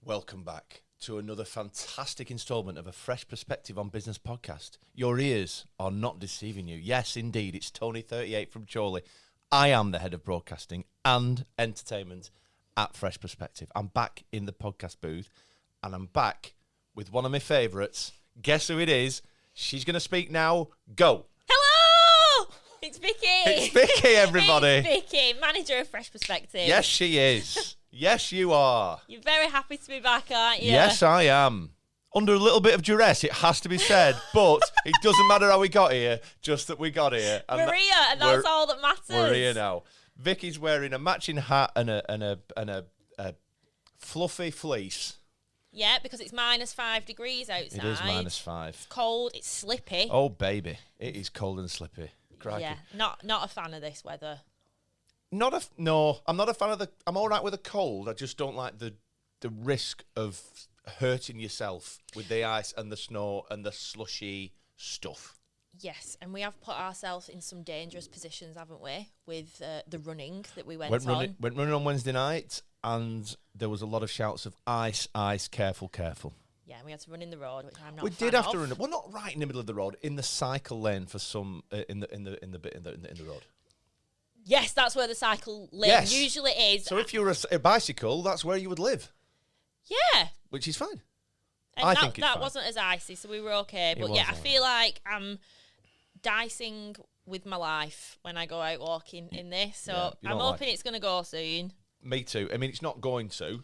Welcome back to another fantastic instalment of a Fresh Perspective on Business podcast. Your ears are not deceiving you. Yes, indeed, it's Tony38 from Chorley. I am the head of broadcasting and entertainment at Fresh Perspective. I'm back in the podcast booth, and I'm back with one of my favourites. Guess who it is? She's going to speak now. Go. Hello! It's Vicky. It's Vicky, everybody. It's Vicky, manager of Fresh Perspective. Yes, she is. Yes, you are. You're very happy to be back, aren't you? Yes, I am. Under a little bit of duress, it has to be said, but it doesn't matter how we got here, just that we got here. And we're here, and that's all that matters. We're here now. Vicky's wearing a matching hat and a fluffy fleece. Yeah, because it's -5 degrees outside. It is -5. It's cold, it's slippy. Oh, baby. It is cold and slippy. Crikey. Yeah, not a fan of this weather. No, I'm not a fan of I'm all right with the cold. I just don't like the risk of hurting yourself with the ice and the snow and the slushy stuff. Yes, and we have put ourselves in some dangerous positions, haven't we, with the running that we went on. Went running on Wednesday night, and there was a lot of shouts of ice, careful, careful. Yeah, we had to run in the road, which I'm not. We did have to run. Well, not right in the middle of the road, in the cycle lane for some in the road. Yes, that's where the cycle lane usually is. So if you were a bicycle, that's where you would live. Yeah. Which is fine. And I think it's that fine. wasn't as icy, so we were okay. But yeah, I feel like I'm dicing with my life when I go out walking in this. So I'm hoping it's going to go soon. Me too. I mean, it's not going to.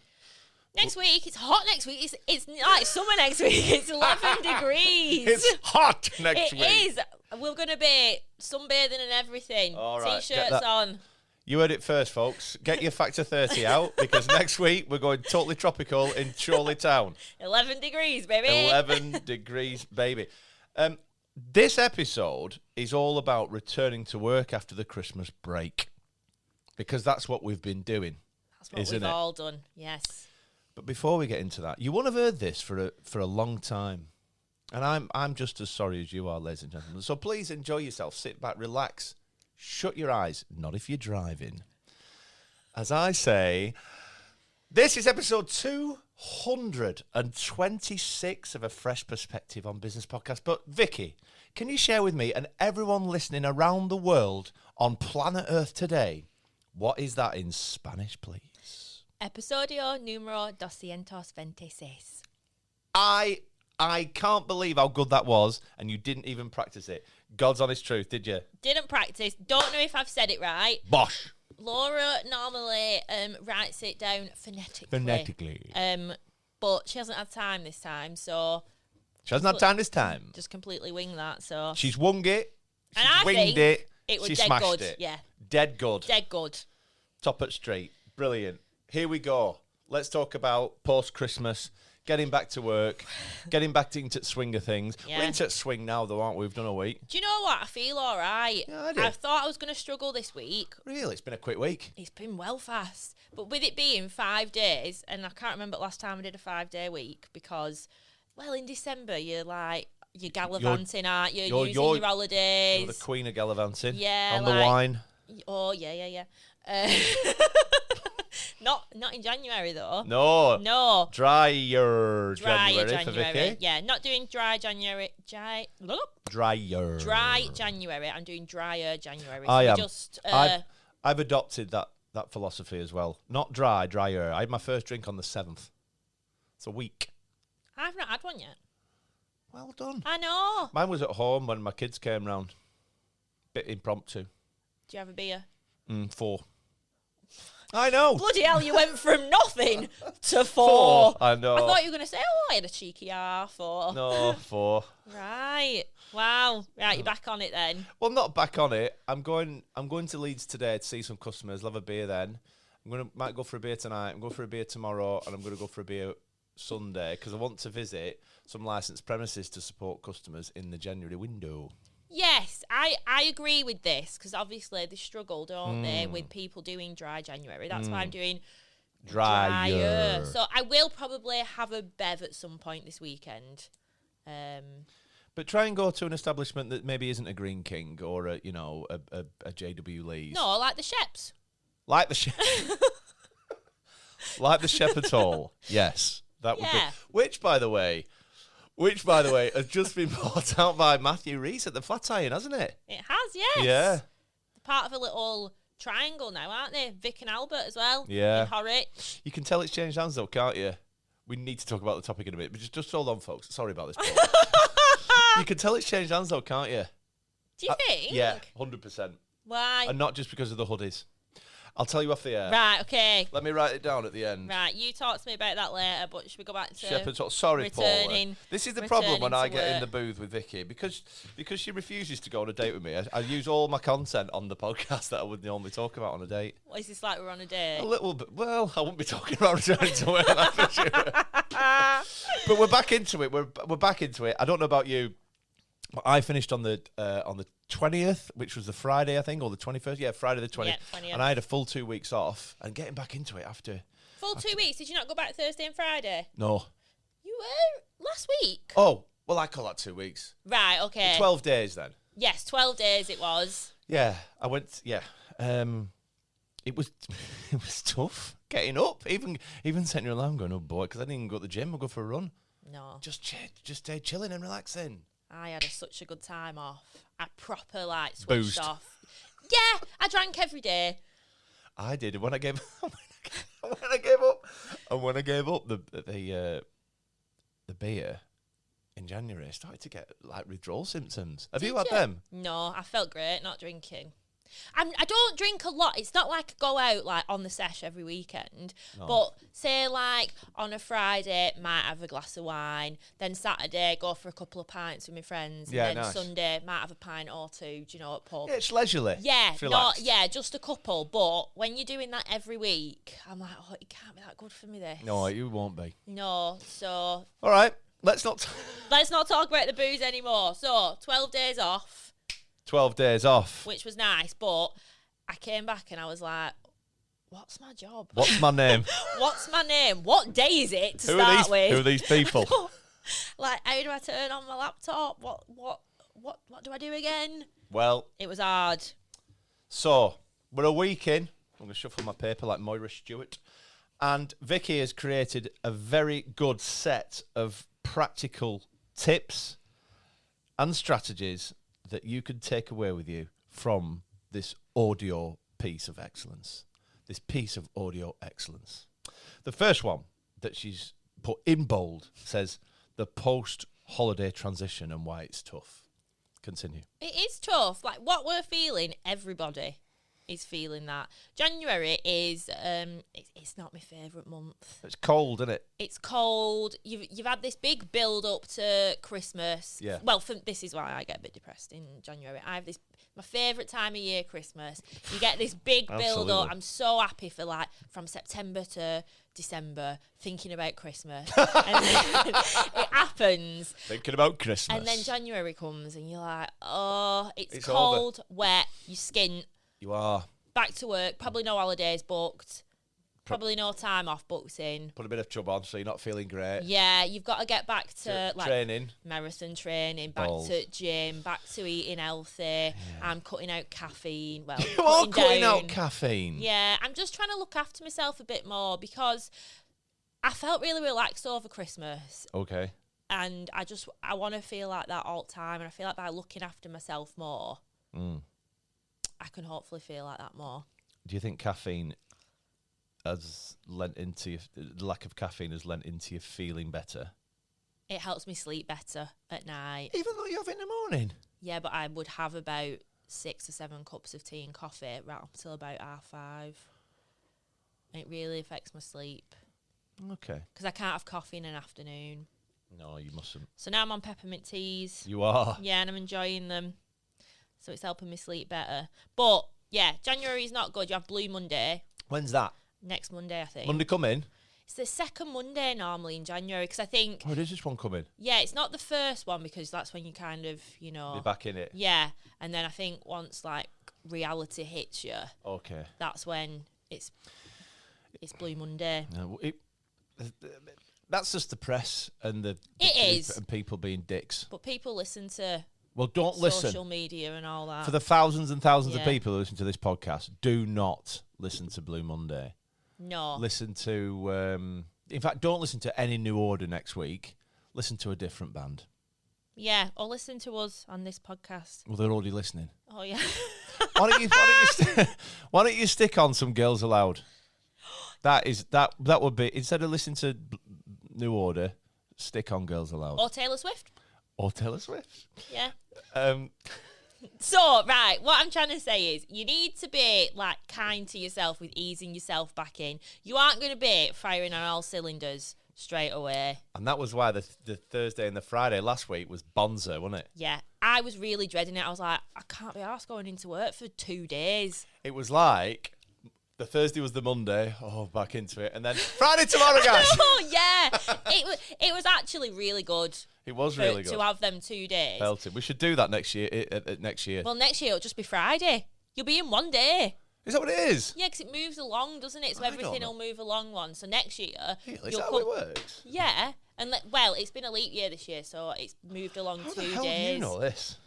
Next week, it's hot next week. It's like summer next week. It's 11 degrees. It's hot next week. It is. We're going to be sunbathing and everything. All right, T-shirts on. You heard it first, folks. Get your factor 30 out, because next week we're going totally tropical in Chorley Town. 11 degrees, baby. 11 degrees, baby. This episode is all about returning to work after the Christmas break, because that's what we've been doing. That's what we've all done, yes. But before we get into that, you won't have heard this for a long time. And I'm just as sorry as you are, ladies and gentlemen. So please enjoy yourself. Sit back, relax. Shut your eyes. Not if you're driving. As I say, this is episode 226 of a Fresh Perspective on Business podcast. But Vicky, can you share with me and everyone listening around the world on planet Earth today, what is that in Spanish, please? Episodio número 226. I can't believe how good that was, and you didn't even practice it. God's honest truth, did you? Didn't practice. Don't know if I've said it right. Bosh. Laura normally writes it down phonetically. But she hasn't had time this time, so... She hasn't had time this time. Just completely wing that, so... She's wung it. She's winged it. It was she dead smashed good. it. Yeah. Dead good. Dead good. Top at street. Brilliant. Here we go. Let's talk about post-Christmas, getting back to work, getting back into the swing of things. Yeah. We're into the swing now, though, aren't we? We've done a week. Do you know what? I feel all right. Yeah, I do. I thought I was going to struggle this week. Really? It's been a quick week. It's been well fast. But with it being 5 days, and I can't remember the last time I did a 5-day week, because, well, in December, you're gallivanting, aren't you? Using your holidays. You're the queen of gallivanting. Yeah. On the wine. Oh, yeah. Not in January, though. No. Drier January for Vicky. Yeah, not doing dry January. Drier. Dry January. I'm doing drier January. So I am. I've adopted that philosophy as well. Not drier. I had my first drink on the 7th. It's a week. I've not had one yet. Well done. I know. Mine was at home when my kids came round. Bit impromptu. Do you have a beer? 4. I know. Bloody hell, you went from nothing to 4. I know. I thought you were going to say, I had a cheeky half or... No, 4. Right. Wow. Right, you're back on it then. Well, not back on it. I'm going to Leeds today to see some customers. I'll have a beer then. Might go for a beer tonight. I'm going for a beer tomorrow, and I'm going to go for a beer Sunday, because I want to visit some licensed premises to support customers in the January window. Yes, I agree with this, because obviously they struggle, don't they, with people doing dry January. That's why I'm doing drier. So I will probably have a bev at some point this weekend. But try and go to an establishment that maybe isn't a Green King or a JW Lee's. No, like the Sheps. Like the Shepherd's Hall. Yes. That would be. Which, by the way, has just been bought out by Matthew Reese at the Flatiron, hasn't it? It has, yes. Yeah. They're part of a little triangle now, aren't they? Vic and Albert as well. Yeah. In Horwich. You can tell it's changed hands, though, can't you? We need to talk about the topic in a bit, but just hold on, folks. Sorry about this. You can tell it's changed hands, though, can't you? Do you think? Yeah, 100%. Why? And not just because of the hoodies. I'll tell you off the air. Right, okay. Let me write it down at the end. Right, you talk to me about that later, but should we go back to Shepherd's Hall. Sorry, Paula. This is the problem when I get work. in the booth with Vicky. Because she refuses to go on a date with me, I use all my content on the podcast that I would normally talk about on a date. What is this like we're on a date? A little bit. Well, I wouldn't be talking about returning to work, that's for sure. But we're back into it. We're back into it. I don't know about you, but I finished on the 20th, which was the Friday, I think, or the 21st. Yeah, Friday the 20th. Yeah, 20th. And I had a full 2 weeks off, and getting back into it after. Full 2 weeks? Did you not go back Thursday and Friday? No. You were last week? Oh, well, I call that 2 weeks. Right, okay. 12 days then. Yes, 12 days it was. Yeah, I went. Yeah, it was tough getting up. Even setting your alarm, going, oh boy, because I didn't even go to the gym. I'll go for a run. No, just stay chilling and relaxing. I had such a good time off. I proper switched Boozed. off. Yeah, I drank every day. I did when I gave up the beer in January. I started to get withdrawal symptoms. Have you had them? No, I felt great not drinking. I don't drink a lot. It's not like I go out on the sesh every weekend. No. But say on a Friday, might have a glass of wine. Then Saturday, go for a couple of pints with my friends. Yeah, and then nice. Sunday, might have a pint or two. Do you know, at pub? Yeah, it's leisurely. Yeah, just a couple. But when you're doing that every week, I'm like, oh, it can't be that good for me. This. No, you won't be. No, so. All right, let's not talk about the booze anymore. So 12 days off. 12 days off. Which was nice, but I came back and I was like, what's my job? What's my name? What's my name? What day is it to start with? Who are these people? How do I turn on my laptop? What do I do again? Well, it was hard. So, we're a week in. I'm going to shuffle my paper like Moira Stewart. And Vicky has created a very good set of practical tips and strategies that you can take away with you from this audio piece of excellence. This piece of audio excellence. The first one that she's put in bold says, the post-holiday transition and why it's tough. Continue. It is tough. What we're feeling, everybody is feeling that. January is, it's not my favourite month. It's cold, isn't it? It's cold. You've had this big build up to Christmas. Yeah. Well, this is why I get a bit depressed in January. I have my favourite time of year, Christmas. You get this big build up. I'm so happy for from September to December, thinking about Christmas. And then it happens. Thinking about Christmas. And then January comes and you're like, oh, it's cold, wet, you skint. You are. Back to work, probably no holidays booked, probably no time off booked in. Put a bit of chub on so you're not feeling great. Yeah, you've got to get back to training. Marathon training, back to gym, back to eating healthy. Yeah. I'm cutting out caffeine. Well, you are cutting out caffeine. Yeah, I'm just trying to look after myself a bit more because I felt really relaxed over Christmas. Okay. And I want to feel like that all the time. And I feel like by looking after myself more, I can hopefully feel like that more. Do you think caffeine has lent into the lack of caffeine has lent into you feeling better? It helps me sleep better at night. Even though you have it in the morning? Yeah, but I would have about 6 or 7 cups of tea and coffee right up till about 5:30. It really affects my sleep. Okay. Because I can't have coffee in an afternoon. No, you mustn't. So now I'm on peppermint teas. You are? Yeah, and I'm enjoying them. So it's helping me sleep better. But, yeah, January is not good. You have Blue Monday. When's that? Next Monday, I think. Monday coming? It's the second Monday normally in January because I think... Oh, it is this one coming? Yeah, it's not the first one because that's when you kind of, Be back in it? Yeah. And then I think once, reality hits you... Okay. That's when it's Blue Monday. No, that's just the press and and people being dicks. But people listen to... Well, don't listen. Social media and all that. For the thousands and thousands of people who listen to this podcast, do not listen to Blue Monday. No. Listen to In fact, don't listen to any New Order next week. Listen to a different band. Yeah, or listen to us on this podcast. Well, they're already listening. Oh, yeah. Why don't you stick on some Girls Aloud? That would be, instead of listening to New Order, stick on Girls Aloud. Or Taylor Swift. Yeah. Um, So, right, what I'm trying to say is you need to be, like, kind to yourself with easing yourself back in. You aren't going to be firing on all cylinders straight away. and that was why the Thursday and the Friday last week was bonzo, wasn't it? Yeah, I was really dreading it. I was like, I can't be arsed going into work for 2 days. It was like the Thursday was the Monday. Oh, back into it. And then Friday tomorrow, guys. Oh, yeah. It was actually really good. It was really good. To have them 2 days. Belted. We should do that next year. Next year. Well, next year it'll just be Friday. You'll be in 1 day. Is that what it is? Yeah, because it moves along, doesn't it? So everything will move along one. So next year... Is that how it works? Yeah. And well, it's been a leap year this year, so it's moved along How 2 the hell days. do you know this?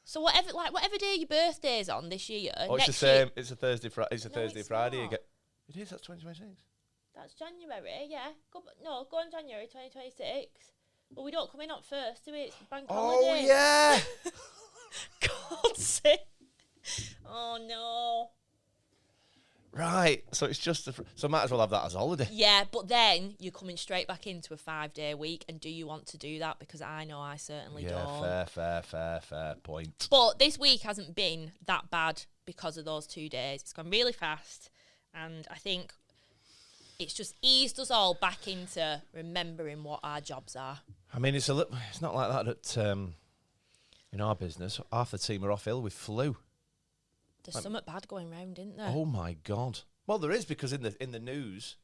So whatever day your birthday's on this year... Oh, it's the same. It's a Thursday, Thursday, Friday. Not. It is, that's 2026. That's January, yeah. Go on January 2026. Well, we don't come in on first, do we? It's bank holiday. Oh, yeah. God's sake. Oh, no. Right. So it's just, so might as well have that as a holiday. Yeah, but then you're coming straight back into a 5-day week, and do you want to do that? Because I know I certainly don't. Yeah, fair point. But this week hasn't been that bad because of those 2 days. It's gone really fast, and I think it's just eased us all back into remembering what our jobs are. I mean, it's not like that at in our business. Half the team are off ill with flu. There's something bad going round, isn't there? Oh my God! Well, there is, because in the news,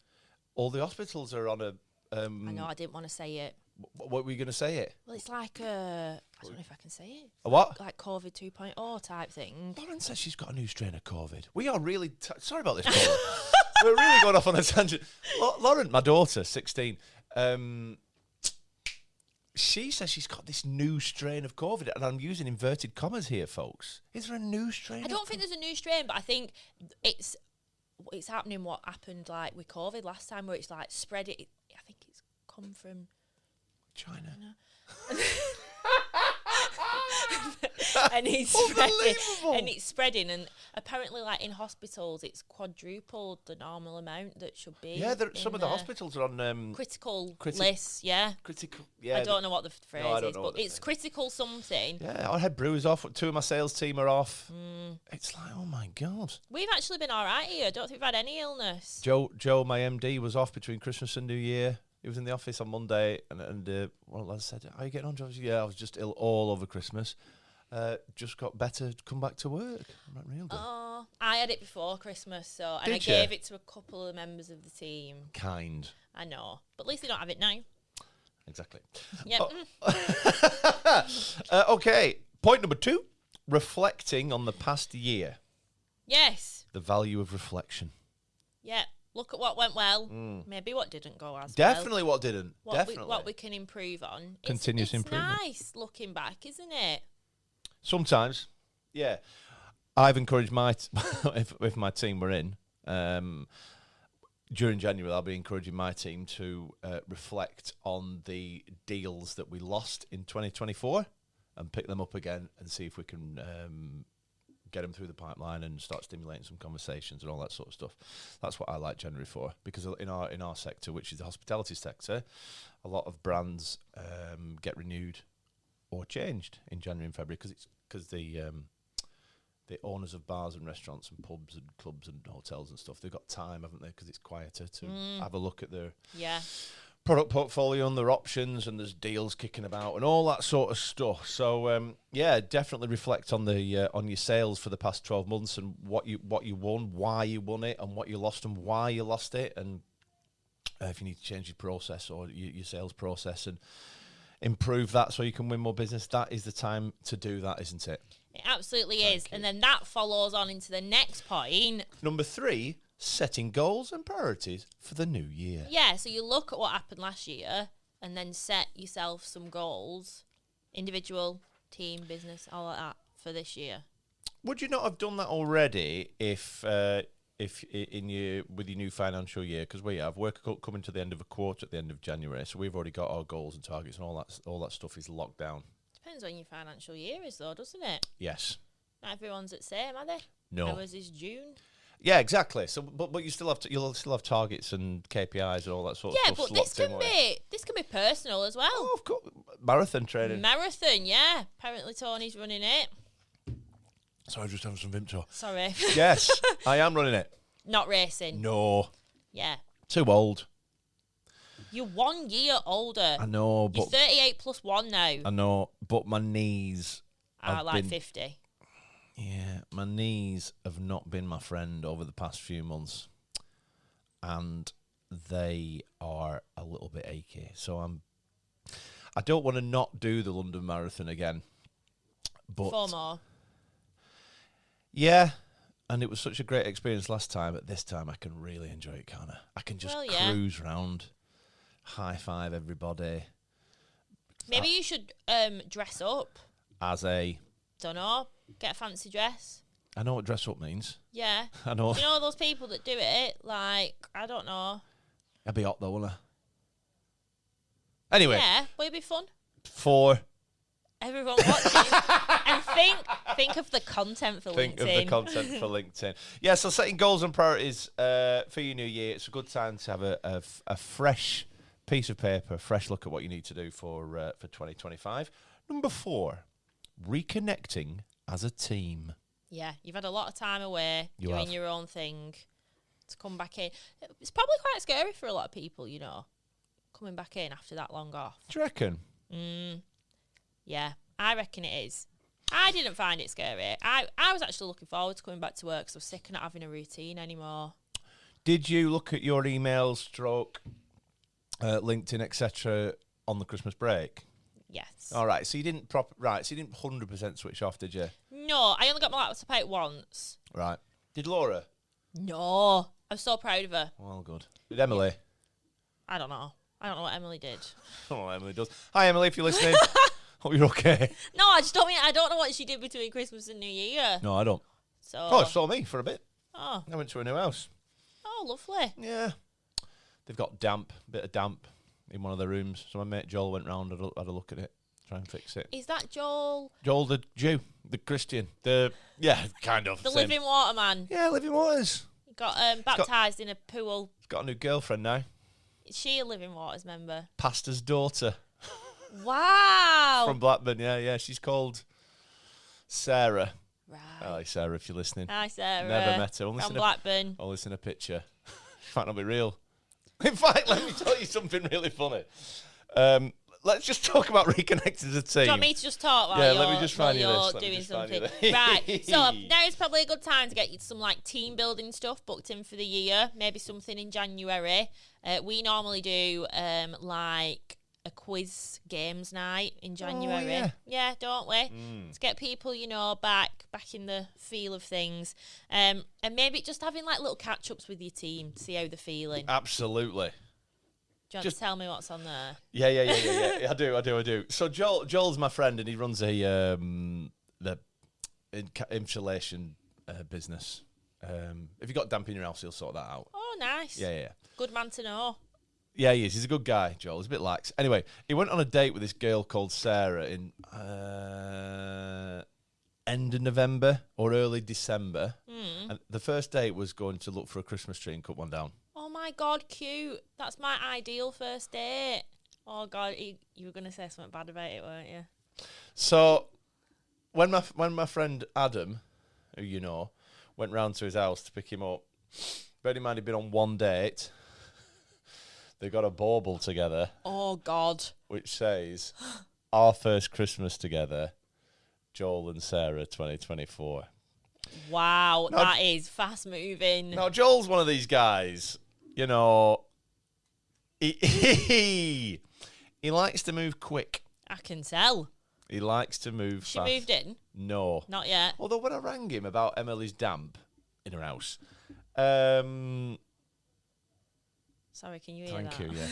all the hospitals are on a. I know, I didn't want to say it. What were you going to say? It? Well, it's like I don't know if I can say it. A what? Like COVID 2.0 type thing. Lauren says she's got a new strain of COVID. We are really sorry about this, Paula. We're really going off on a tangent. Lauren, my daughter, 16. She says she's got this new strain of COVID, and I'm using inverted commas here, folks. Is there a new strain? I don't think there's a new strain, but I think it's happening what happened like with COVID last time, where it's like spread it. I think it's come from China. and it's spreading, and apparently, like in hospitals, it's quadrupled the normal amount that should be. Yeah, some of the hospitals are on critical lists. Yeah, critical. Yeah, I don't know what the phrase is, but it's critical something. Yeah, I had brewers off. 2 of my sales team are off. It's like, oh my God. We've actually been all right here. I don't think we've had any illness. Joe, my MD, was off between Christmas and New Year. He was in the office on Monday, and one of the lads said, "How are you getting on, Joe?" Yeah, I was just ill all over Christmas. Just got better to come back to work. Real good. Oh, I had it before Christmas, so and I Did you? gave it to a couple of members of the team. Kind. I know, but at least they don't have it now. Exactly. Yep. Okay, point number 2, reflecting on the past year. Yes. The value of reflection. Yeah. Look at what went well. Maybe what didn't go as Definitely well. what didn't. Definitely. What we can improve on. Continuous improvement. It's nice looking back, isn't it? Sometimes, yeah. I've encouraged if my team were in, during January, I'll be encouraging my team to reflect on the deals that we lost in 2024 and pick them up again and see if we can get them through the pipeline and start stimulating some conversations and all that sort of stuff. That's what I like January for, because in our sector, which is the hospitality sector, a lot of brands get renewed or changed in January and February because the owners of bars and restaurants and pubs and clubs and hotels and stuff, they've got time, haven't they? Because it's quieter to have a look at their product portfolio and their options, and there's deals kicking about and all that sort of stuff. So definitely reflect on on your sales for the past 12 months and what you won, why you won it, and what you lost and why you lost it, and if you need to change your process or your sales process and improve that so you can win more business, that is the time to do that, isn't it? It absolutely is. And then that follows on into the next point. Number 3, setting goals and priorities for the new year. Yeah, so you look at what happened last year and then set yourself some goals, individual, team, business, all of that for this year. Would you not have done that already if if in your with your new financial year, because we have work coming to the end of a quarter at the end of January, so we've already got our goals and targets and all that stuff is locked down. Depends when your financial year is, though, doesn't it? Yes. Not everyone's the same, are they? No. Ours is June. Yeah, exactly. So, but you'll still have targets and KPIs and all that sort of stuff. Yeah, but this can be personal as well. Oh, of course. Marathon training. Marathon, yeah. Apparently Tony's running it. Sorry, just having some Vimto. Sorry. Yes, I am running it. Not racing. No. Yeah. Too old. You're 1 year older. I know, but... You're 38 plus 1 now. I know, but my knees... are like 50. Yeah, my knees have not been my friend over the past few months. And they are a little bit achy. So I don't want to not do the London Marathon again. But 4 more. Yeah, and it was such a great experience last time. But this time I can really enjoy it, can't I? I can just cruise round, high five everybody. Maybe you should dress up. As a... Don't know. Get a fancy dress. I know what dress up means. Yeah. I know. You know those people that do it? Like, I don't know. I'd be hot though, wouldn't I? Anyway. Yeah, but it'd be fun. For everyone watching. And think of the content for LinkedIn. Think of the content for LinkedIn. Yeah, so setting goals and priorities for your new year. It's a good time to have a fresh piece of paper, a fresh look at what you need to do for 2025. Number 4, reconnecting as a team. Yeah, you've had a lot of time away doing your own thing. To come back in, it's probably quite scary for a lot of people, you know, coming back in after that long off. Do you reckon? Yeah, I reckon it is. I didn't find it scary. I was actually looking forward to coming back to work because I was sick of not having a routine anymore. Did you look at your emails, LinkedIn, etc. on the Christmas break? Yes. All right. So you didn't So you didn't 100% switch off, did you? No, I only got my laptop out once. Right. Did Laura? No, I'm so proud of her. Well, good. Did Emily? I don't know what Emily did. I don't know what Emily does. Hi, Emily, if you're listening. Hope you're okay. No, I don't know what she did between Christmas and New Year. No, I don't. So. Saw me for a bit. Oh. I went to a new house. Oh, lovely. Yeah. They've got bit of damp in one of the rooms. So my mate Joel went round, had a look at it, try and fix it. Is that Joel? Joel, the Jew, the Christian, kind of. The same. living water man. Yeah, living waters. He got baptised in a pool. He's got a new girlfriend now. Is she a Living Waters member? Pastor's daughter. Wow. From Blackburn, yeah. She's called Sarah. Right. Hi, Sarah, if you're listening. Hi, Sarah. Never met her. From Blackburn. I'll listen a picture. She might not be real. In fact, let me tell you something really funny. Let's just talk about reconnecting as a team. Do you want me to just talk while let me just find you you're this. doing something? Right. So now is probably a good time to get you some like team building stuff booked in for the year. Maybe something in January. We normally do like a quiz games night in January. Oh, yeah, don't we? To get people, back in the feel of things. And maybe just having like little catch ups with your team to see how they're feeling. Absolutely. Do you want to tell me what's on there? Yeah. I do. So Joel's my friend, and he runs the insulation business. If you got damp in your house, he'll sort that out. Oh, nice. Yeah. Good man to know. Yeah, he is. He's a good guy, Joel. He's a bit lax. Anyway, he went on a date with this girl called Sarah in end of November or early December. And the first date was going to look for a Christmas tree and cut one down. Oh my God, cute. That's my ideal first date. Oh God, you were going to say something bad about it, weren't you? So when my friend Adam, who you know, went round to his house to pick him up, bear in mind he'd been on one date. They got a bauble together. Oh God. Which says, our first Christmas together, Joel and Sarah 2024. Wow, that is fast moving. Now, Joel's one of these guys, he likes to move quick. I can tell. He likes to move fast. She moved in? No. Not yet. Although when I rang him about Emily's damp in her house, sorry, can you hear that? Thank you, yeah.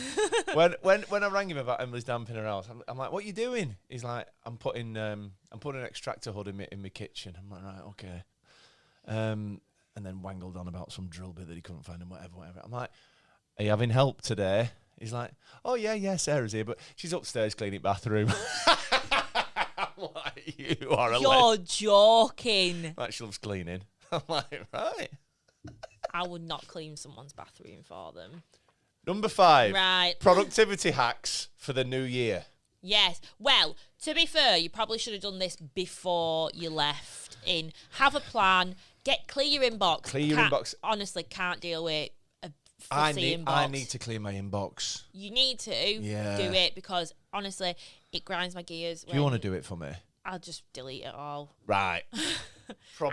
when I rang him about Emily's damp in her house, I'm like, what are you doing? He's like, I'm putting an extractor hood in my kitchen. I'm like, right, okay. and then wangled on about some drill bit that he couldn't find and whatever. I'm like, are you having help today? He's like, oh, yeah, Sarah's here, but she's upstairs cleaning bathroom. I'm like, You're joking. Like, she loves cleaning. I'm like, right. I would not clean someone's bathroom for them. Number 5. Right. Productivity hacks for the new year. Yes. Well, to be fair, you probably should have done this before you left in. Have a plan. Clear your inbox. Clear your inbox. Honestly, can't deal with a fussy inbox. I need to clear my inbox. You need to do it because, honestly, it grinds my gears. Do you want to do it for me? I'll just delete it all. Right.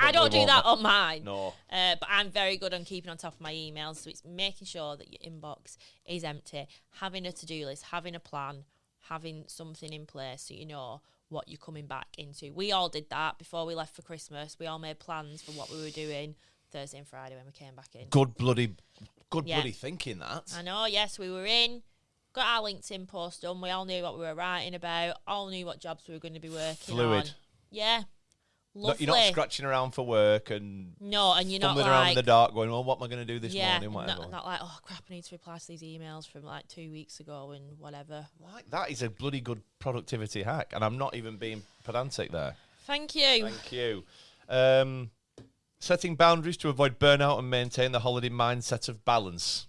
I don't do that on mine. No. But I'm very good on keeping on top of my emails. So it's making sure that your inbox is empty, having a to-do list, having a plan, having something in place so you know what you're coming back into. We all did that before we left for Christmas. We all made plans for what we were doing Thursday and Friday when we came back in. Good bloody thinking, that. I know, yes, we were in, got our LinkedIn post done. We all knew what we were writing about, all knew what jobs we were going to be working on. Fluid. Yeah. Lovely. You're not scratching around for work and you're not fumbling around in the dark going, well, what am I going to do this morning? Whatever. Not like, oh crap, I need to reply to these emails from like 2 weeks ago and whatever. Like, that is a bloody good productivity hack, and I'm not even being pedantic there. Thank you. Thank you. Setting boundaries to avoid burnout and maintain the holiday mindset of balance.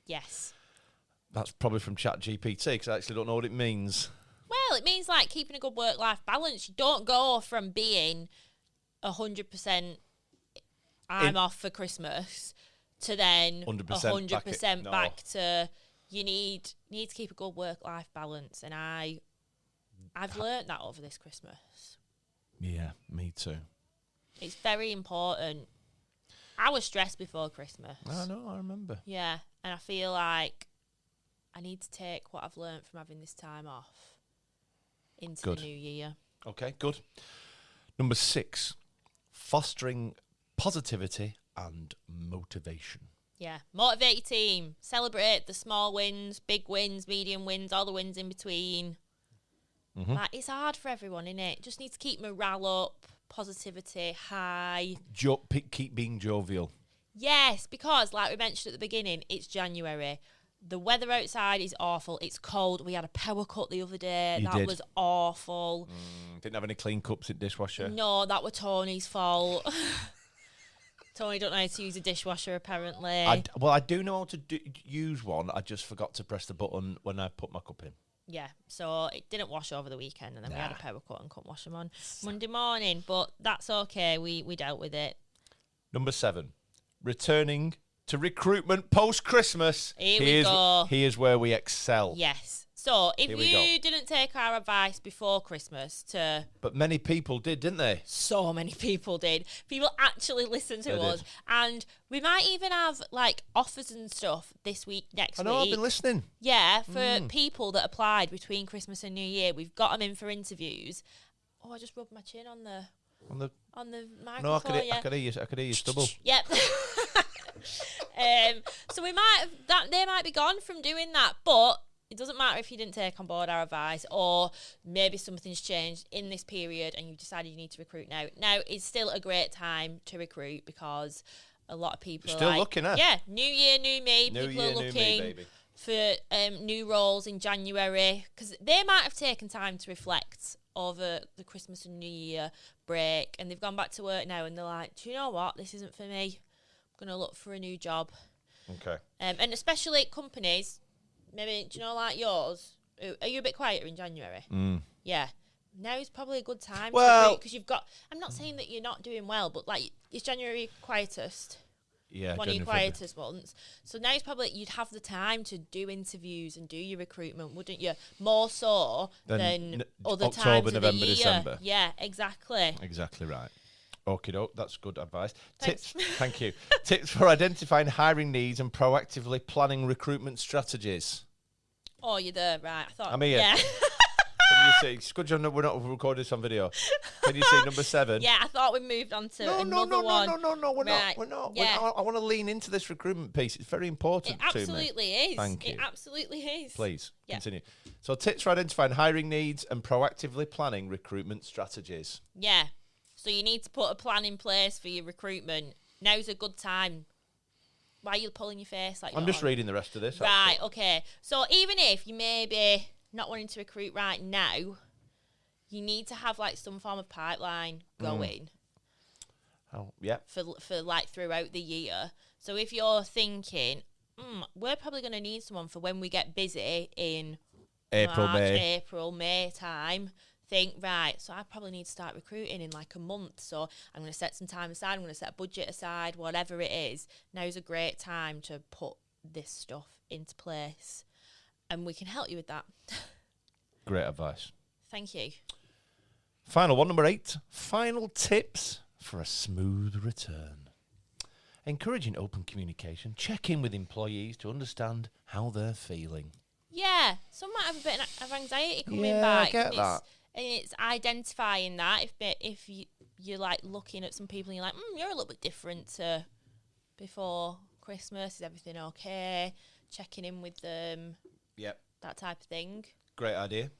Yes. That's probably from ChatGPT because I actually don't know what it means. Well, it means like keeping a good work-life balance. You don't go from being 100% I'm off for Christmas to then 100% back to you need to keep a good work-life balance, and I've learnt that over this Christmas. Yeah, me too. It's very important. I was stressed before Christmas. I know, I remember. Yeah, and I feel like I need to take what I've learnt from having this time off into the new year. Okay, good. Number 6, fostering positivity and motivation. Yeah, motivate your team. Celebrate the small wins, big wins, medium wins, all the wins in between. Mm-hmm. Like, it's hard for everyone, innit? Just need to keep morale up, positivity high. Keep being jovial. Yes, because like we mentioned at the beginning, it's January. The weather outside is awful. It's cold. We had a power cut the other day. That was awful. Didn't have any clean cups in dishwasher. No, that was Tony's fault. Tony don't know how to use a dishwasher, apparently. I do know how to use one. I just forgot to press the button when I put my cup in. Yeah, so it didn't wash over the weekend, and then we had a power cut and couldn't wash them on Monday morning. But that's okay. We dealt with it. Number 7, returning to recruitment post-Christmas. Here we go. Here's where we excel. Yes. So if you didn't take our advice before Christmas But many people did, didn't they? So many people did. People actually listened to us. And we might even have like offers and stuff this week, next week. I know, I've been listening. Yeah, for people that applied between Christmas and New Year. We've got them in for interviews. Oh, I just rubbed my chin on the microphone. No, I could hear you stubble. Yep. So we they might be gone from doing that, but it doesn't matter if you didn't take on board our advice, or maybe something's changed in this period and you've decided you need to recruit now. Now is still a great time to recruit because a lot of people are still looking at. Yeah, new year, new me. People are looking for new roles in January because they might have taken time to reflect over the Christmas and New Year break, and they've gone back to work now and they're like, do you know what? This isn't for me. I'm going to look for a new job. Okay. And especially companies, maybe, do you know, like yours, are you a bit quieter in January? Yeah. Now is probably a good time because you've got, I'm not saying that you're not doing well, but like, is January quietest? Yeah, one of your quietest ones. So now it's probably, you'd have the time to do interviews and do your recruitment, wouldn't you? More so than other October, times November, of the year. December. Yeah, exactly. Exactly right. Okie doke, that's good advice. Tips, thank you. Tips for identifying hiring needs and proactively planning recruitment strategies. Oh, you're there, right? I thought. I'm here. Yeah. Can you see? It's good job we're not recording this on video. Can you see number 7? Yeah, I thought we moved on to another one. No, we're not. Yeah. I want to lean into this recruitment piece. It's very important to me. It absolutely is. Thank you. It absolutely is. Please, continue. So tips for identifying hiring needs and proactively planning recruitment strategies. Yeah. So you need to put a plan in place for your recruitment. now's a good time. Why are you pulling your face like I'm just reading the rest of this. Right, actually. okay. So even if you maybe not wanting to recruit right now, you need to have like some form of pipeline going. Oh, yeah. For like throughout the year. So if you're thinking, we're probably going to need someone for when we get busy in April, May time, think, right, so I probably need to start recruiting in like a month. So I'm going to set some time aside. I'm going to set a budget aside, whatever it is. Now's a great time to put this stuff into place. And we can help you with that. Great advice. Thank you. Final one, number 8. Final tips for a smooth return. Encouraging open communication. Check in with employees to understand how they're feeling. Yeah, some might have a bit of anxiety coming I back. get that. And it's identifying that. If you're like looking at some people and you're like, you're a little bit different to before Christmas. Is everything okay? Checking in with them. Yep. That type of thing. Great idea.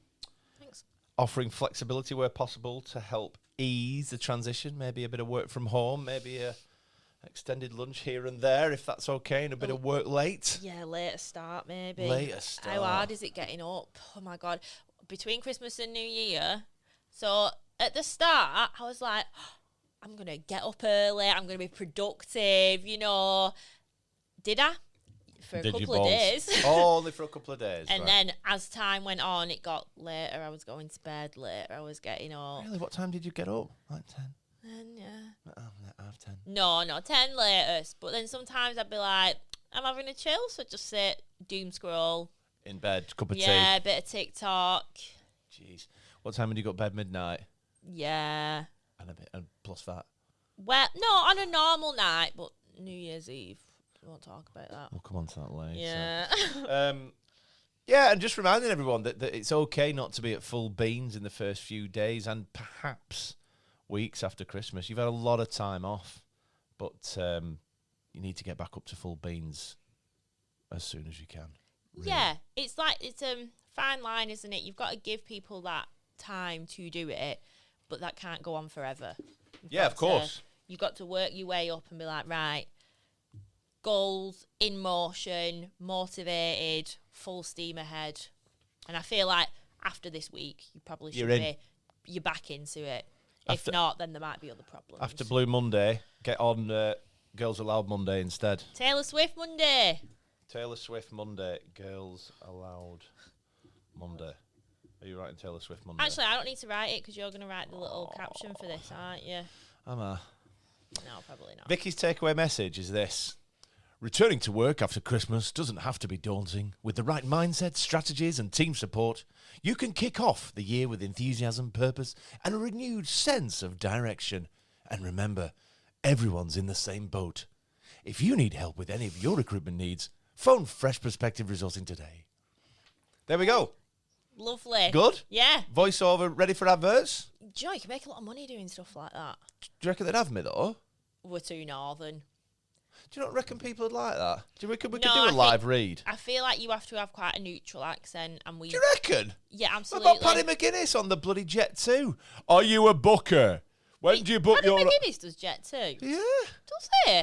Thanks. Offering flexibility where possible to help ease the transition. Maybe a bit of work from home. Maybe a extended lunch here and there, if that's okay, and a bit of work late. Yeah, later start maybe. Later start. How hard is it getting up? Oh my God. Between Christmas and New Year. So at the start, I was like, I'm going to get up early. I'm going to be productive, Did I? For a couple of days. Oh, only for a couple of days. And then as time went on, it got later. I was going to bed later. I was getting up. Really? What time did you get up? Like 10? Yeah. Half 10. No, 10 latest. But then sometimes I'd be like, I'm having a chill, so just sit, doom scroll. In bed, cup of tea. Yeah, a bit of TikTok. Jeez. What time did you go to bed? Midnight? Yeah. And a bit, and plus that. Well, no, on a normal night, but New Year's Eve. We won't talk about that. We'll come on to that later. Yeah. Yeah, and just reminding everyone that it's okay not to be at full beans in the first few days and perhaps weeks after Christmas. You've had a lot of time off, but you need to get back up to full beans as soon as you can. Really. Yeah, it's a fine line, isn't it? You've got to give people that time to do it, but that can't go on forever. Of course. You've got to work your way up and be like, right, goals in motion, motivated, full steam ahead. And I feel like after this week, you probably should you're back into it. If not, then there might be other problems. After Blue Monday, get on Girls Aloud Monday instead. Taylor Swift Monday. Taylor Swift Monday, Girls Aloud Monday. Are you writing Taylor Swift Monday? Actually, I don't need to write it because you're going to write the little caption for this, aren't you? Am I? No, probably not. Vicky's takeaway message is this. Returning to work after Christmas doesn't have to be daunting. With the right mindset, strategies and team support, you can kick off the year with enthusiasm, purpose and a renewed sense of direction. And remember, everyone's in the same boat. If you need help with any of your recruitment needs, phone Fresh Perspective Resourcing today. There we go. Lovely. Good? Yeah. Voiceover ready for adverts? Joy, you can make a lot of money doing stuff like that. Do you reckon they'd have me though? We're too northern. Do you not reckon people would like that? Do you reckon we No, could do a live read? I feel like you have to have quite a neutral accent, and we. Do you reckon? Yeah, What absolutely. about Paddy McGuinness on the bloody Jet 2? Are you a booker? When do you book Paddy your... McGuinness does Jet too. Yeah. Does he?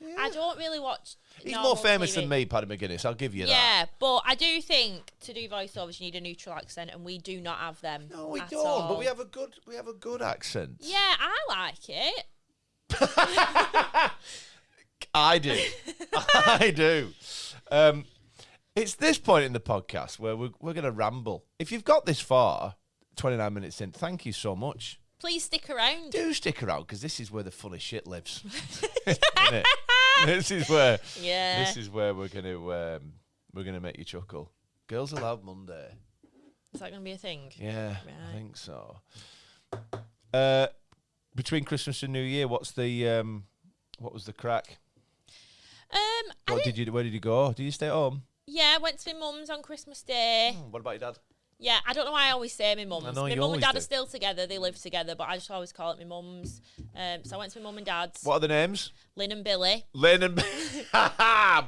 Yeah. I don't really watch. He's normal more famous TV. than me, Paddy McGuinness. I'll give you that. Yeah, but I do think to do voiceovers you need a neutral accent, and we do not have them. No, we at don't. all. But we have a good accent. Yeah, I like it. I do. I do. It's this point in the podcast where we're going to ramble. If you've got this far, 29 minutes in, thank you so much. Please stick around. Do stick around because this is where the funny shit lives. Isn't it? This is where we're going to make you chuckle. Girls Aloud Monday. Is that going to be a thing? Yeah, Right. I think so. Between Christmas and New Year, what was the crack? Where did you go? Did you stay at home? Yeah, I went to my mum's on Christmas Day. What about your dad? Yeah, I don't know why I always say my mum's. I know My you mum and always dad do. are still together. They live together, but I just always call it my mum's. So I went to my mum and dad's. What are the names? Lynn and Billy. Lynn and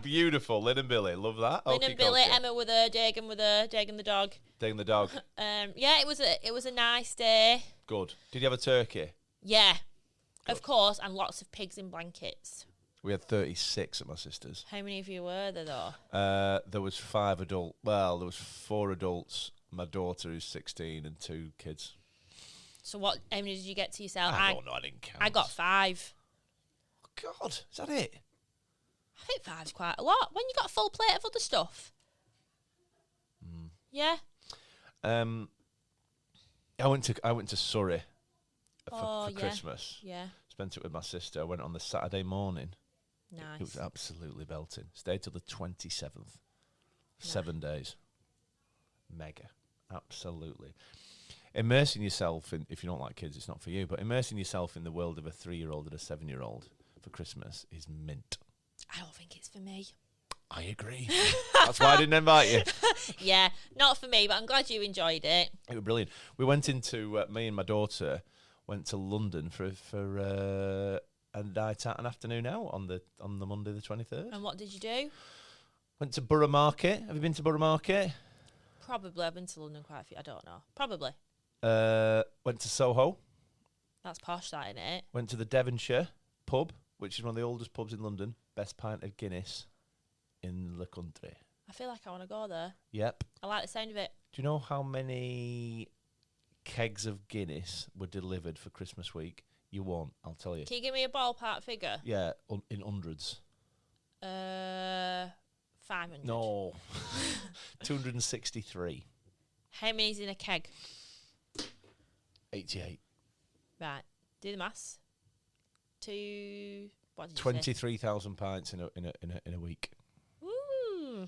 beautiful. Lynn and Billy. Love that. Lynn and Billy. Emma with her. Dagan with her. Dagan the dog. Dagan the dog. Yeah, it was a nice day. Good. Did you have a turkey? Yeah. Of course, and lots of pigs in blankets. We had 36 at my sister's. How many of you were there, though? There was 5 adults. Well, there was 4 adults, my daughter who's 16, and 2 kids. So how many did you get to yourself? I don't know, I didn't count. I got 5. Oh, God, is that it? I think 5's quite a lot. When you got a full plate of other stuff. Yeah. I went to Surrey for yeah. Christmas. Yeah. Spent it with my sister. I went on the Saturday morning. Nice. It was absolutely belting. Stayed till the 27th. 7 days. Mega. Absolutely. Immersing yourself in, if you don't like kids, it's not for you, but immersing yourself in the world of a 3-year-old and a 7-year-old for Christmas is mint. I don't think it's for me. I agree. That's why I didn't invite you. Yeah, not for me, but I'm glad you enjoyed it. It was brilliant. We went into, me and my daughter went to London for a night out, an afternoon out on the Monday the 23rd. And what did you do? Went to Borough Market. Have you been to Borough Market? Probably. I've been to London quite a few. I don't know. Probably. Went to Soho. That's posh, that, isn't it? Went to the Devonshire pub, which is one of the oldest pubs in London. Best pint of Guinness in the country. I feel like I want to go there. Yep. I like the sound of it. Do you know how many kegs of Guinness were delivered for Christmas week? You won't, I'll tell you. Can you give me a ballpark figure? Yeah, in hundreds. 500. No. 263. How many's in a keg? 88. Right. Do the maths. What did you say? 23,000 pints in a week. Ooh.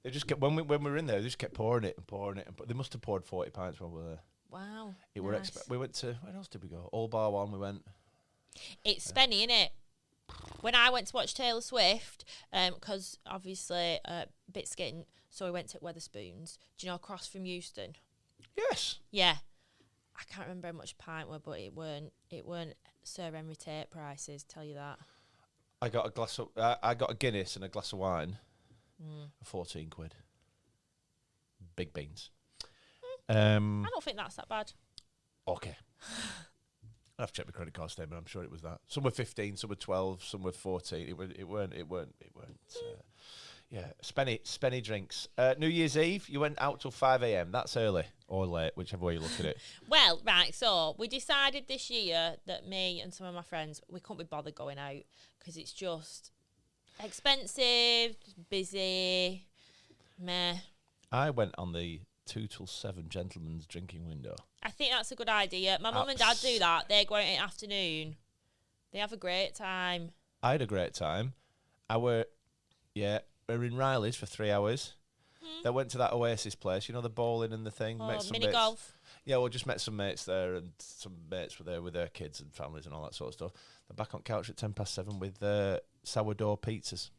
They just kept when we were in there. They just kept pouring it and pouring it, they must have poured 40 pints while we were there. Wow. It nice. We went to, where else did we go? All Bar One. We went. It's spenny, innit? When I went to watch Taylor Swift, because obviously a bit skint, so we went to Wetherspoons. Do you know across from Euston? Yes. Yeah. I can't remember how much a pint were, but it weren't Sir Henry Tate prices. Tell you that. I got a Guinness and a glass of wine for 14 quid. Big beans. I don't think that's that bad. Okay. I'd have to check my credit card statement. I'm sure it was that. Some were 15, some were 12, some were 14. It weren't. Yeah, spenny drinks. New Year's Eve, you went out till 5 a.m. That's early or late, whichever way you look at it. Well, right, so we decided this year that me and some of my friends, we couldn't be bothered going out because it's just expensive, busy, meh. I went on the 2 till 7 gentlemen's drinking window. I think that's a good idea. My mum and dad do that. They go out in the afternoon. They have a great time. I had a great time. We're in Riley's for 3 hours. Then went to that Oasis place, you know, the bowling and the thing. Oh, met some mini mates. golf. Yeah, well, just met some mates there, and some mates were there with their kids and families and all that sort of stuff. They're back on couch at 7:10 with sourdough pizzas.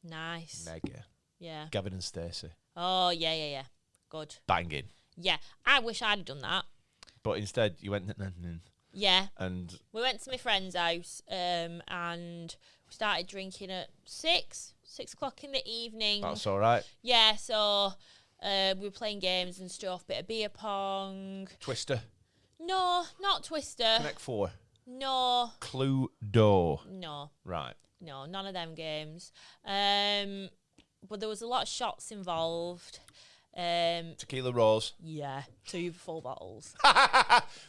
Nice. Mega. Yeah. Gavin and Stacey. Oh, yeah. Good. Banging. Yeah. I wish I'd have done that. But instead, you went... Yeah. And... We went to my friend's house and we started drinking at 6 o'clock in the evening. That's all right. Yeah, so we were playing games and stuff, bit of beer pong. Twister. No, not Twister. Connect 4. No. Cluedo. No. Right. No, none of them games. But there was a lot of shots involved. Tequila Rose. Yeah, 2 full bottles.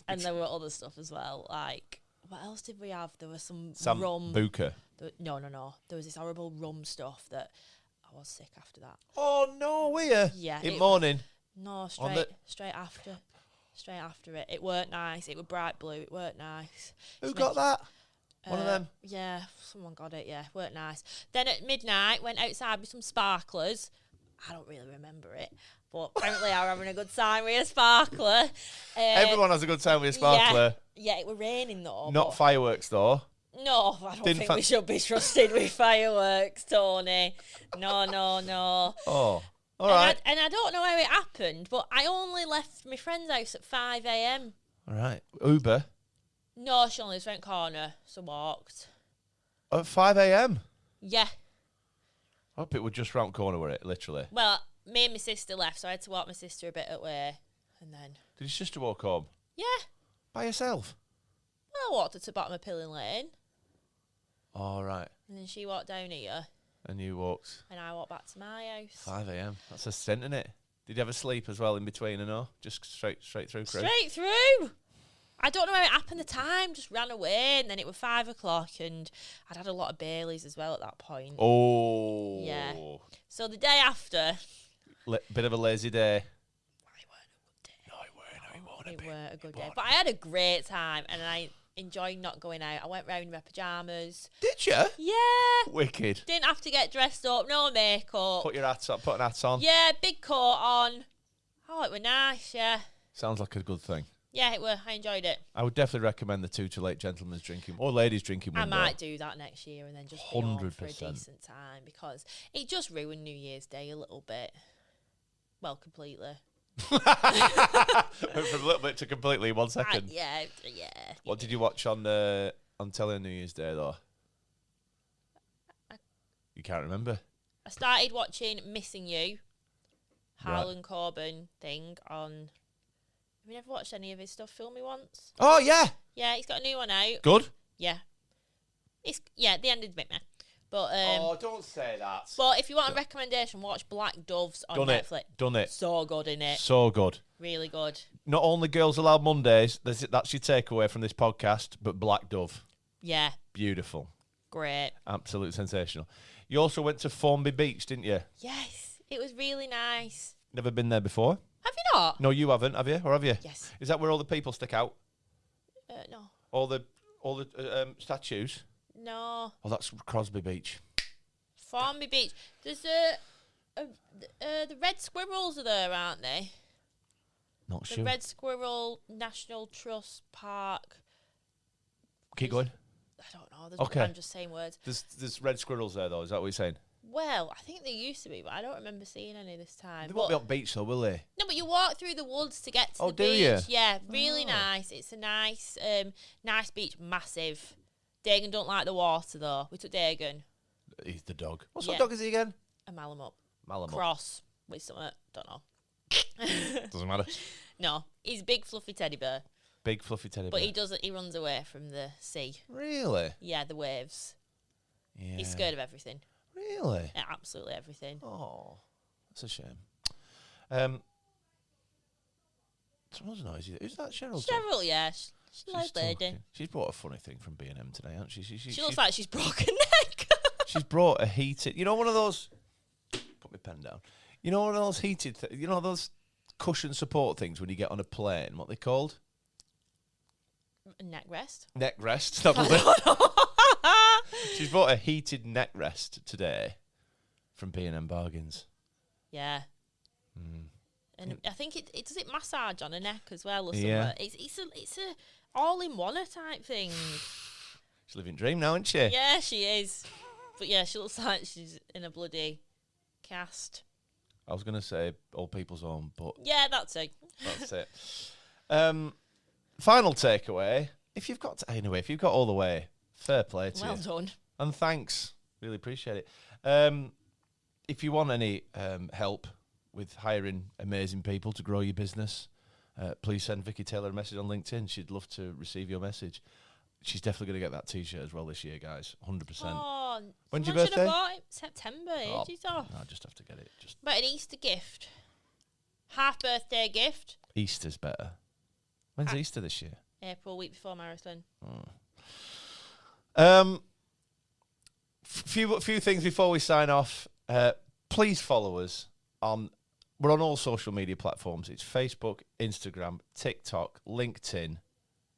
And there were other stuff as well. Like, what else did we have? There was some rum. Sambuca. No. There was this horrible rum stuff that I was sick after that. Oh, no, were you? Yeah. In morning? No, straight after. Straight after it. It weren't nice. It was bright blue. It weren't nice. Who got that? One of them? Yeah, someone got it, yeah. Weren't nice. Then at midnight, went outside with some sparklers. I don't really remember it. But apparently I was having a good time with a sparkler. Everyone has a good time with a sparkler. Yeah, it was raining though. Not fireworks though. No, I don't think we should be trusted with fireworks, Tony. No. Oh, all right. And I don't know how it happened, but I only left my friend's house at 5 a.m. All right. Uber? No, she only lives round the corner, so walked. At 5 a.m? Yeah. I hope it was just round the corner, were it, literally? Well, me and my sister left, so I had to walk my sister a bit away, and then... Did your sister walk home? Yeah. By herself? I walked her to the bottom of Pilling Lane. All right. And then she walked down here. And you walked. And I walked back to my house. 5 a.m. That's a stint, isn't it? Did you ever sleep as well in between or no? Just straight through, crew? Straight through. I don't know how it happened. The time just ran away, and then it was 5 o'clock, and I'd had a lot of Baileys as well at that point. Oh. Yeah. So the day after... bit of a lazy day. It weren't a good day. But I had a great time, and I enjoyed not going out. I went round in my pyjamas. Did you? Yeah. Wicked. Didn't have to get dressed up, no makeup. Put an hat on. Yeah, big coat on. Oh, it was nice, yeah. Sounds like a good thing. Yeah, it were. I enjoyed it. I would definitely recommend the 2 to late gentlemen's drinking or ladies drinking window. I might do that next year and then just be home for a decent time, because it just ruined New Year's Day a little bit. Well, completely. Went from a little bit to completely in 1 second. Yeah. What did you watch on telly on New Year's Day though? You can't remember? I started watching Missing You, Harlan Coben thing on. Have you never watched any of his stuff? Film Me Once. Oh yeah. Yeah, he's got a new one out. Good. Yeah. The ending's a bit meh. But don't say that. But if you want a recommendation, watch Black Doves on Netflix. Done it. So good in it. So good. Really good. Not only Girls Allowed Mondays, that's your takeaway from this podcast, but Black Dove. Yeah. Beautiful. Great. Absolutely sensational. You also went to Formby Beach, didn't you? Yes. It was really nice. Never been there before? Have you not? No, you haven't, have you? Or have you? Yes. Is that where all the people stick out? No. All the statues? No. Oh, that's Crosby Beach. Formby Beach. There's the red squirrels are there, aren't they? Not the sure. Red Squirrel National Trust Park. Keep going. I don't know. Okay. I'm just saying words. There's red squirrels there, though. Is that what you're saying? Well, I think there used to be, but I don't remember seeing any this time. They won't be on beach, though, will they? No, but you walk through the woods to get to the do beach. you? Yeah, really nice. It's a nice beach, massive. Dagan don't like the water, though. We took Dagan. He's the dog. What sort of dog is he again? A Malamute. Malamute. Cross with something. Don't know. Doesn't matter. No, he's a big fluffy teddy bear. Big fluffy teddy bear. But he runs away from the sea. Really? Yeah, the waves. Yeah. He's scared of everything. Really? Yeah, absolutely everything. Oh, that's a shame. Someone's noisy. Who's that, Cheryl? Cheryl, yeah. She's a nice lady. Talking. She's brought a funny thing from B&M today, hasn't she? She looks like she's broken neck. She's brought a heated... You know one of those... Put my pen down. You know one of those heated... you know those cushion support things when you get on a plane? What they called? Neck rest. Neck rest. She's brought a heated neck rest today from B&M Bargains. Yeah. And I think it does it massage on her neck as well or something. Yeah. It's a all-in-one type thing. She's living dream now, isn't she? Yeah, she is. But yeah, she looks like she's in a bloody cast. I was going to say old people's home, but... Yeah, that's it. That's it. Final takeaway. If you've got all the way, fair play to you. Well done. And thanks. Really appreciate it. If you want any help with hiring amazing people to grow your business, please send Vicky Taylor a message on LinkedIn. She'd love to receive your message. She's definitely going to get that T-shirt as well this year, guys. 100%. Oh, when's your birthday? Bought it September, ages off. No, I just have to get it. But an Easter gift. Half birthday gift. Easter's better. When's Easter this year? April, week before marathon. Few things before we sign off. Please follow us on. We're on all social media platforms. It's Facebook, Instagram, TikTok, LinkedIn,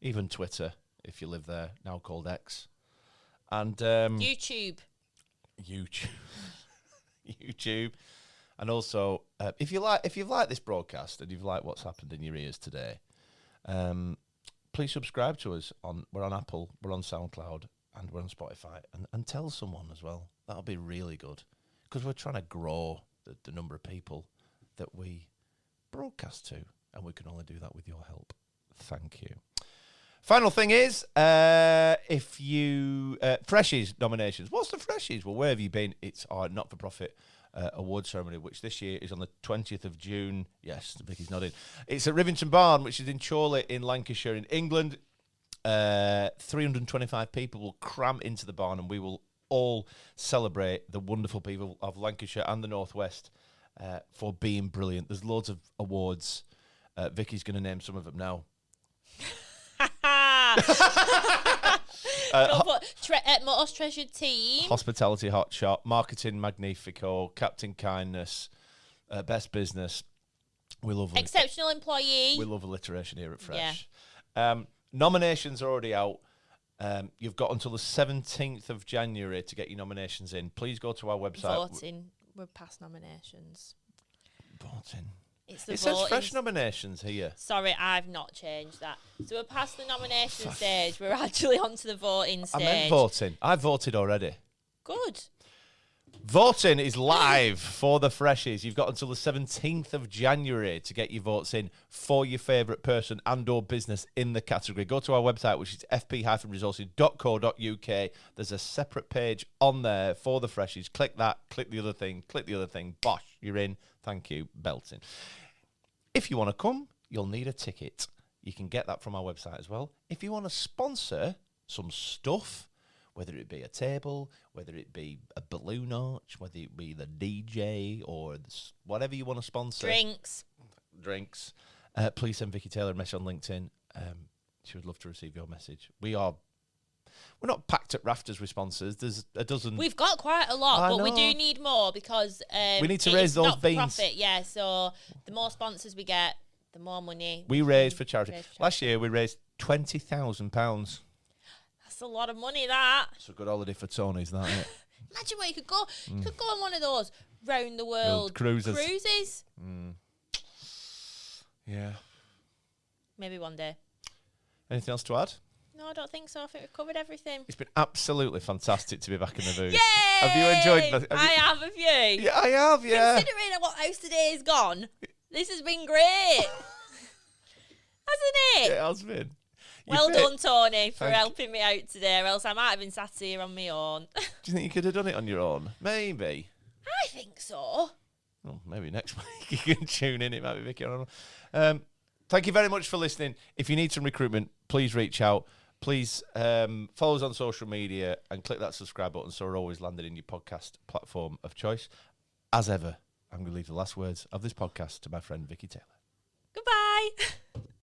even Twitter, if you live there, now called X, and YouTube, and also if you've liked this broadcast and you've liked what's happened in your ears today, please subscribe to us. We're on Apple, we're on SoundCloud, and we're on Spotify, and tell someone as well. That'll be really good, because we're trying to grow the number of people that we broadcast to, and we can only do that with your help. Thank you. Final thing is, if you Freshies nominations. What's the Freshies? Well, where have you been? It's our not-for-profit award ceremony, which this year is on the 20th of June. Yes, Vicky's nodding. It's at Rivington Barn, which is in Chorley in Lancashire in England. 325 people will cram into the barn, and we will all celebrate the wonderful people of Lancashire and the Northwest for being brilliant. There's loads of awards. Vicky's going to name some of them now. Most treasured team, Hospitality Hotshot, Marketing Magnifico, Captain Kindness, Best Business. We love exceptional employee. We love alliteration here at Fresh. Yeah. Nominations are already out. You've got until the 17th of January to get your nominations in. Please go to our website. Voting. We're past nominations. Voting. It says fresh nominations here. Sorry, I've not changed that. So we're past the nomination stage. We're actually on to the voting stage. I meant voting. I voted already. Good. Voting is live for the Freshies. You've got until the 17th of January to get your votes in for your favourite person and or business in the category. Go to our website, which is fp-resourcing.co.uk. There's a separate page on there for the Freshies. Click that, click the other thing, bosh, you're in. Thank you, belting. If you want to come, you'll need a ticket. You can get that from our website as well. If you want to sponsor some stuff, whether it be a table, whether it be a balloon arch, whether it be the DJ or whatever you want to sponsor. Drinks. Please send Vicky Taylor a message on LinkedIn. She would love to receive your message. We're not packed at rafters with sponsors. There's a dozen. We've got quite a lot, but we do need more because we need to raise those beans. Profit, yeah. So the more sponsors we get, the more money we raise for charity. Last year we raised £20,000. That's a lot of money. That. It's a good holiday for Tony, isn't that it? Imagine where you could go. You could go on one of those round the world cruises. Yeah. Maybe one day. Anything else to add? No, I don't think so. I think we've covered everything. It's been absolutely fantastic to be back in the booth. Yay! Have you enjoyed? I have you? Yeah, I have. Yeah. Considering what house today is gone, this has been great, hasn't it? It has been. Well done, Tony, for helping me out today. Or else I might have been sat here on my own. Do you think you could have done it on your own? Maybe. I think so. Well, maybe next week you can tune in. It might be Vicky. I don't know. Thank you very much for listening. If you need some recruitment, please reach out. Please follow us on social media and click that subscribe button so we're always landed in your podcast platform of choice. As ever, I'm going to leave the last words of this podcast to my friend Vicky Taylor. Goodbye.